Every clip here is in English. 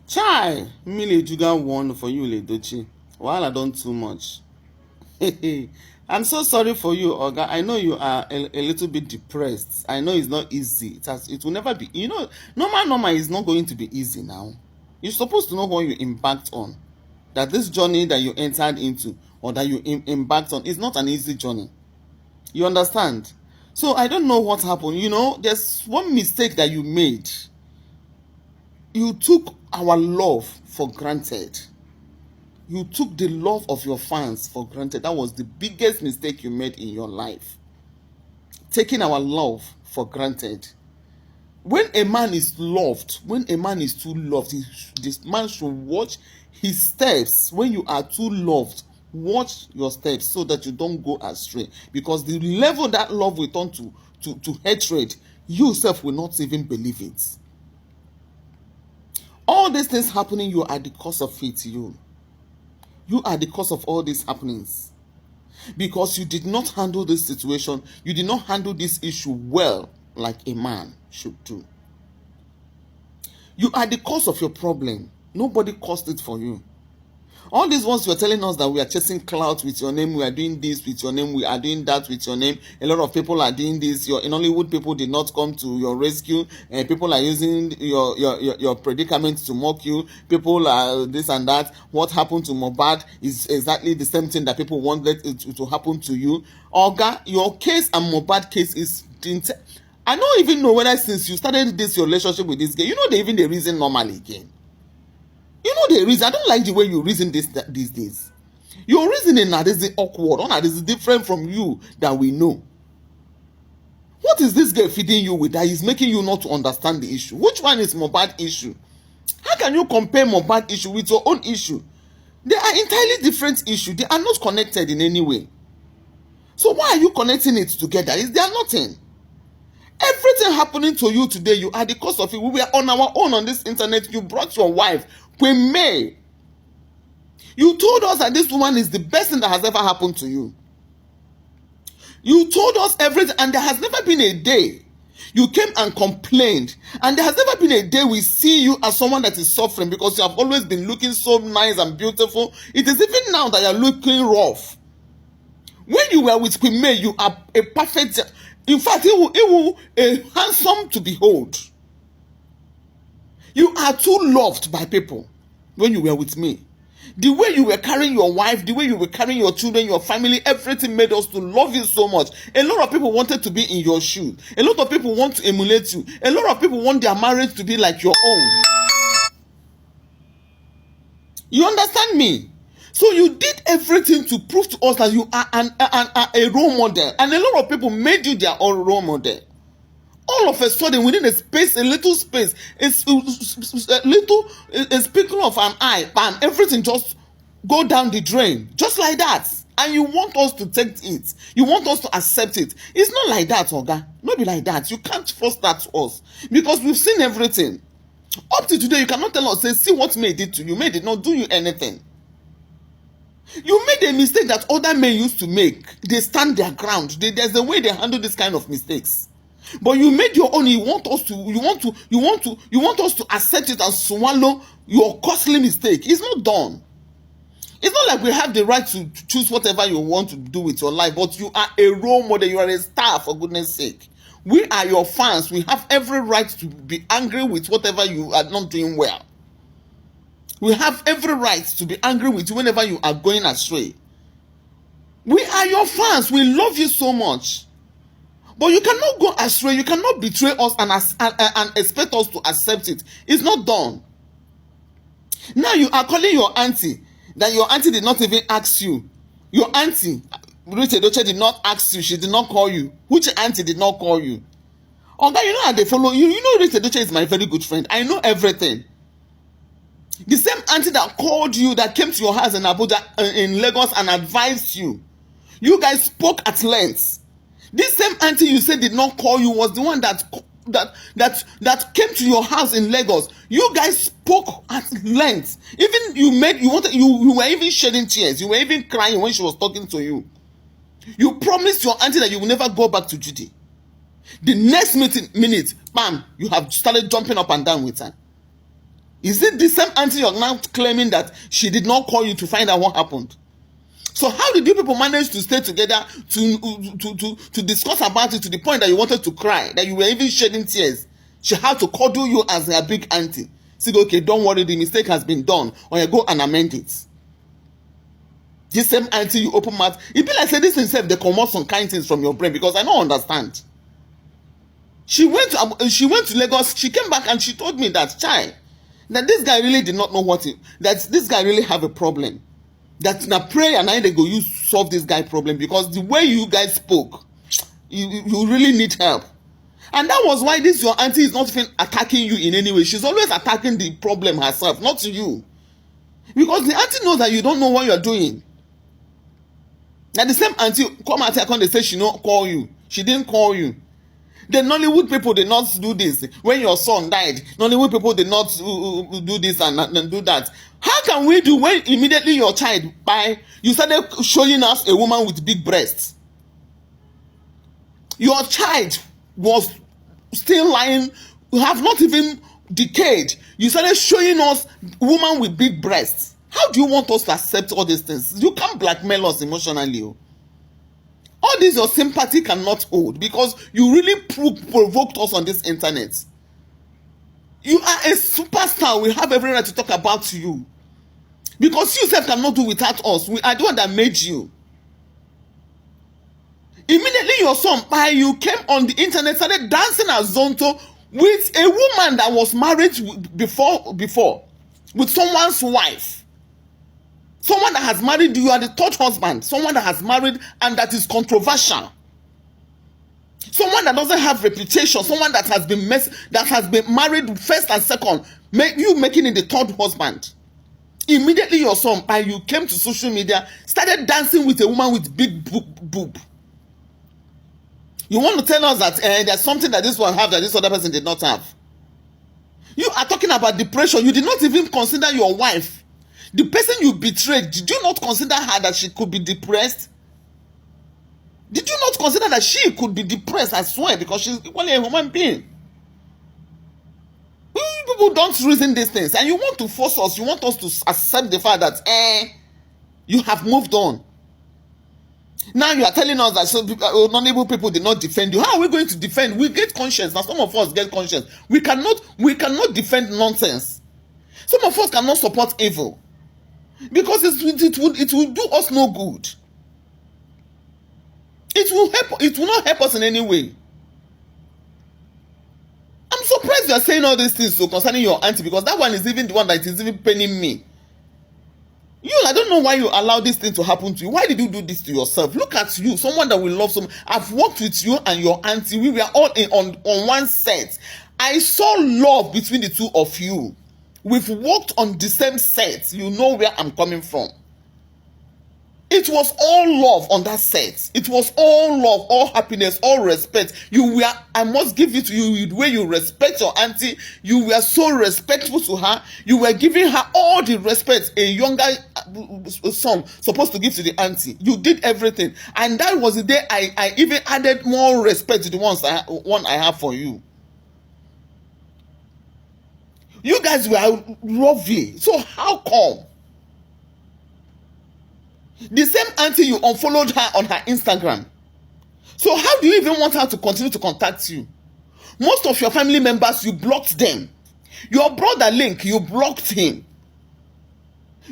Chai, Mile Juga won for you, Ledochi. Wahala done too much. I'm so sorry for you, Oga. I know you are a little bit depressed. I know it's not easy. It will never be. Normal is not going to be easy now. You're supposed to know what you embarked on. That this journey that you entered into or that you embarked on is not an easy journey. You understand? So I don't know what happened. There's one mistake that you made. You took our love for granted. You took the love of your fans for granted. That was the biggest mistake you made in your life. Taking our love for granted. When a man is loved, when a man is too loved, this man should watch his steps. When you are too loved, watch your steps so that you don't go astray. Because the level that love will turn to hatred, you yourself will not even believe it. All these things happening, you are the cause of it. You are the cause of all these happenings. Because you did not handle this situation, you did not handle this issue well, like a man should do. You are the cause of your problem. Nobody caused it for you. All these ones you are telling us that we are chasing clout with your name, we are doing this with your name, we are doing that with your name. A lot of people are doing this. In Hollywood, people did not come to your rescue, and people are using your predicament to mock you. People are this and that. What happened to Mohbad is exactly the same thing that people wanted it to happen to you. Oga, your case and Mohbad case is. I don't even know whether since you started your relationship with this guy, they even the reason normally again. The reason. I don't like the way you reason these days. Your reasoning now is awkward. Or is different from you that we know. What is this guy feeding you with that is making you not to understand the issue? Which one is Mohbad issue? How can you compare Mohbad issue with your own issue? They are entirely different issues. They are not connected in any way. So why are you connecting it together? They are nothing. Everything happening to you today, you are the cause of it. We were on our own on this internet. You brought your wife, Queen May. You told us that this woman is the best thing that has ever happened to you. You told us everything, and there has never been a day you came and complained, and there has never been a day we see you as someone that is suffering because you have always been looking so nice and beautiful. It is even now that you are looking rough. When you were with Queen May, you are a perfect. In fact, it will handsome to behold. You are too loved by people when you were with me. The way you were carrying your wife, the way you were carrying your children, your family, everything made us to love you so much. A lot of people wanted to be in your shoes. A lot of people want to emulate you. A lot of people want their marriage to be like your own. You understand me? So you did everything to prove to us that you are a role model. And a lot of people made you their own role model. All of a sudden, within a little space, a speckle of an eye, bam, everything just go down the drain. Just like that. And you want us to take it. You want us to accept it. It's not like that, Oga. Not be like that. You can't force that to us. Because we've seen everything. Up to today, you cannot tell us, say, see what May did to you. May did not do you anything. You made a mistake that other men used to make. They stand their ground. There's a way they handle this kind of mistakes. But you made your own. You want us to accept it and swallow your costly mistake. It's not done. It's not like we have the right to choose whatever you want to do with your life. But you are a role model. You are a star, for goodness sake. We are your fans. We have every right to be angry with whatever you are not doing well. We have every right to be angry with you whenever you are going astray. We are your fans. We love you so much. But you cannot go astray. You cannot betray us and expect us to accept it. It's not done. Now you are calling your auntie that your auntie did not even ask you. Your auntie, Rita Doche, did not ask you. She did not call you. Which auntie did not call you? Oh, God, you know how they follow you. You know Rita Doche is my very good friend. I know everything. The same auntie that called you, that came to your house in Abuja, in Lagos, and advised you. You guys spoke at length. This same auntie you said did not call you was the one that came to your house in Lagos. You guys spoke at length. Even you were even shedding tears. You were even crying when she was talking to you. You promised your auntie that you will never go back to Judy. The next minute, bam, you have started jumping up and down with her. Is it the same auntie you're now claiming that she did not call you to find out what happened? So how did you people manage to stay together to discuss about it to the point that you wanted to cry, that you were even shedding tears? She had to cuddle you as her big auntie. Say, okay, don't worry, the mistake has been done, or you go and amend it. This same auntie you open mouth, it be like say this himself, they comot some kind things from your brain, because I don't understand. She went to Lagos, she came back and she told me that this guy really did not know that this guy really have a problem. That na prayer and they go use solve this guy problem, because the way you guys spoke, you really need help. And that was why this your auntie is not even attacking you in any way. She's always attacking the problem herself, not you. Because the auntie knows that you don't know what you're doing. Now the same auntie come out here and they say she not call you. She didn't call you. The Nollywood people did not do this. When your son died, Nollywood people did not do this and do that. How can we do when immediately your child you started showing us a woman with big breasts? Your child was still lying, have not even decayed. You started showing us woman with big breasts. How do you want us to accept all these things? You can't blackmail us emotionally. All this your sympathy cannot hold, because you really provoked us on this internet. You are a superstar. We have every right to talk about you. Because you yourself cannot do without us. We are the one that made you. Immediately your son, you came on the internet, started dancing as Zonto with a woman that was married before, with someone's wife. Someone that has married, you are the third husband. Someone that has married and that is controversial. Someone that doesn't have reputation. Someone that has been married first and second. You making it the third husband. Immediately your son, you came to social media, started dancing with a woman with big boob. You want to tell us that there's something that this one have that this other person did not have? You are talking about depression. You did not even consider your wife. The person you betrayed, did you not consider her that she could be depressed? Did you not consider that she could be depressed as well, because she's only a human being? People don't reason these things, and you want to force us, you want us to accept the fact that you have moved on. Now you are telling us that non-able people did not defend you. How are we going to defend? We get conscience. Now some of us get conscience. We cannot defend nonsense. Some of us cannot support evil, because it will do us no good. It will not help us in any way. I'm surprised you are saying all these things concerning your auntie, because that one is even the one that is even paining me. I don't know why you allow this thing to happen to you. Why did you do this to yourself? Look at you, someone that we love so much. I've worked with you and your auntie. We were all on one set. I saw love between the two of you. We've worked on the same set. You know where I'm coming from. It was all love on that set. It was all love, all happiness, all respect. I must give it to you the way you respect your auntie. You were so respectful to her. You were giving her all the respect a younger son supposed to give to the auntie. You did everything. And that was the day I even added more respect to the one I have for you. You guys were lovely. So how come? The same auntie, you unfollowed her on her Instagram. So how do you even want her to continue to contact you? Most of your family members, you blocked them. Your brother Link, you blocked him.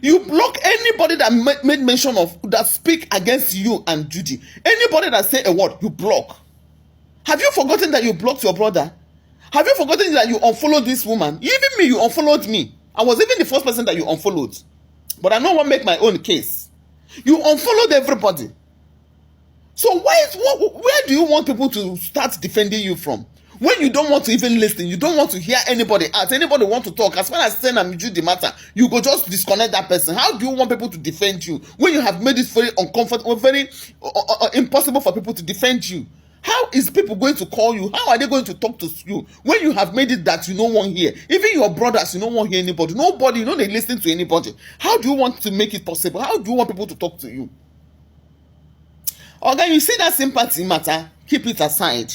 You block anybody that made mention of, that speak against you and Judy. Anybody that say a word, you block. Have you forgotten that you blocked your brother? Have you forgotten that you unfollowed this woman? Even me, you unfollowed me. I was even the first person that you unfollowed. But I know what make my own case. You unfollowed everybody. So where do you want people to start defending you from? When you don't want to even listen, you don't want to hear anybody out, anybody want to talk, as far as saying I'm you the matter, you go just disconnect that person. How do you want people to defend you when you have made it very uncomfortable, very impossible for people to defend you? How is people going to call you? How are they going to talk to you when you have made it that you no one hear? Even your brothers, you don't want to hear anybody. Nobody, they listen to anybody. How do you want to make it possible? How do you want people to talk to you? Okay, you see that sympathy matter? Keep it aside.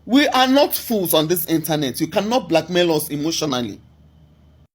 We are not fools on this internet. You cannot blackmail us emotionally.